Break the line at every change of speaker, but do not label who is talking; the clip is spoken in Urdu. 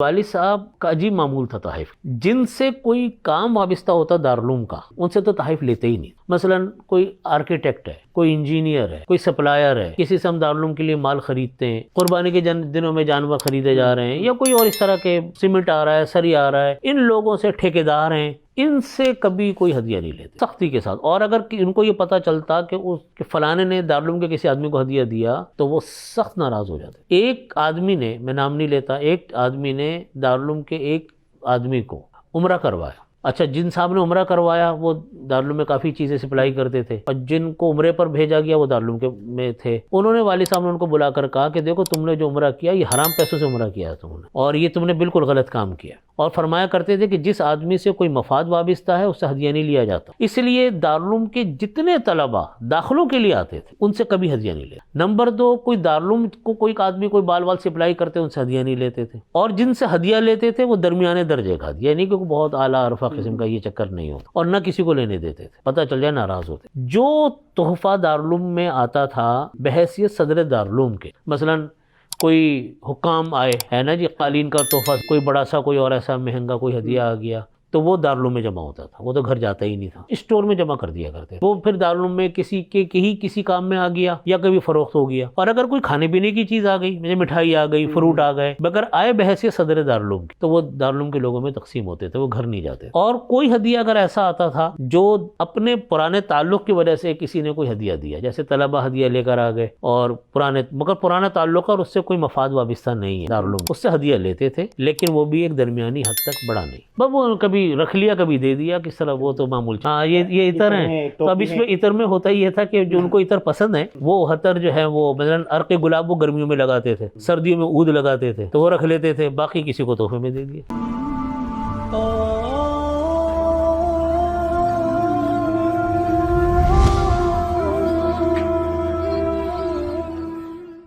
والد صاحب کا عجیب معمول تھا تحائف، جن سے کوئی کام وابستہ ہوتا دارالعلوم کا ان سے تو تحائف لیتے ہی نہیں۔ مثلا کوئی آرکیٹیکٹ ہے، کوئی انجینئر ہے، کوئی سپلائر ہے، کسی سے ہم دارالعلوم کے لیے مال خریدتے ہیں، قربانی کے دنوں میں جانور خریدے جا رہے ہیں، یا کوئی اور اس طرح کے سیمنٹ آ رہا ہے، سری آ رہا ہے، ان لوگوں سے ٹھیکیدار ہیں، ان سے کبھی کوئی ہدیہ نہیں لیتے سختی کے ساتھ۔ اور اگر ان کو یہ پتہ چلتا کہ فلانے نے دارالعلوم کے کسی آدمی کو ہدیہ دیا تو وہ سخت ناراض ہو جاتے۔ ایک آدمی نے، میں نام نہیں لیتا، ایک آدمی نے دارالعلوم کے ایک آدمی کو عمرہ کروایا۔ اچھا، جن صاحب نے عمرہ کروایا وہ دارالعلوم میں کافی چیزیں سپلائی کرتے تھے، اور جن کو عمرے پر بھیجا گیا وہ دارالعلوم کے میں تھے۔ انہوں نے والد صاحب نے ان کو بلا کر کہا کہ دیکھو تم نے جو عمرہ کیا یہ حرام پیسوں سے عمرہ کیا ہے تم نے، اور یہ تم نے بالکل غلط کام کیا۔ اور فرمایا کرتے تھے کہ جس آدمی سے کوئی مفاد وابستہ ہے اس سے ہدیہ نہیں لیا جاتا۔ اس لیے دارالعلوم کے جتنے طلبہ داخلوں کے لیے آتے تھے ان سے کبھی ہدیہ نہیں لیتے۔ نمبر 2، کوئی دارالعلوم کو کوئی آدمی کوئی بال سپلائی کرتے ان سے ہدیہ نہیں لیتے تھے، اور جن سے ہدیہ لیتے تھے وہ درمیانے درجے کا ہدیہ، یعنی کہ بہت اعلیٰ عرفہ قسم کا یہ چکر نہیں ہوتا، اور نہ کسی کو لینے دیتے تھے، پتہ چل جائے ناراض ہوتے۔ جو تحفہ دارالعلوم میں آتا تھا بحیثیت صدر دارالعلوم کے، مثلا کوئی حکام آئے ہے نا جی، قالین کا تحفہ، کوئی بڑا سا کوئی اور ایسا مہنگا کوئی ہدیہ آ گیا تو وہ دارالعلوم میں جمع ہوتا تھا، وہ تو گھر جاتا ہی نہیں تھا، اسٹور میں جمع کر دیا کرتے۔ وہ پھر دارالعلوم میں کسی کام میں آ گیا یا کبھی فروخت ہو گیا۔ اور اگر کوئی کھانے پینے کی چیز آ گئی، جیسے مٹھائی آ گئی، فروٹ آ گئے، مگر آئے بحیثیت صدر دارالعلوم کی، تو وہ دارالعلوم کے لوگوں میں تقسیم ہوتے تھے، وہ گھر نہیں جاتے۔ اور کوئی ہدیہ اگر ایسا آتا تھا جو اپنے پرانے تعلق کی وجہ سے کسی نے کوئی ہدیہ دیا، جیسے طلبہ ہدیہ لے کر آ گئے اور پرانا تعلق اور اس سے کوئی مفاد وابستہ نہیں ہے، دارالعلوم اس سے ہدیہ لیتے تھے، لیکن وہ بھی ایک درمیانی حد تک، بڑا نہیں، بس وہ کبھی رکھ لیا کبھی دے دیا کس طرح، وہ تو معمول۔ ہاں، یہ عطر ہیں، تو اب اس میں عطر میں ہوتا یہ تھا کہ جو ان کو عطر پسند ہے وہ عطر جو ہے وہ مثلا عرق گلاب وہ گرمیوں میں لگاتے تھے، سردیوں میں عود لگاتے تھے، تو وہ رکھ لیتے تھے، باقی کسی کو تحفے میں دے دیا۔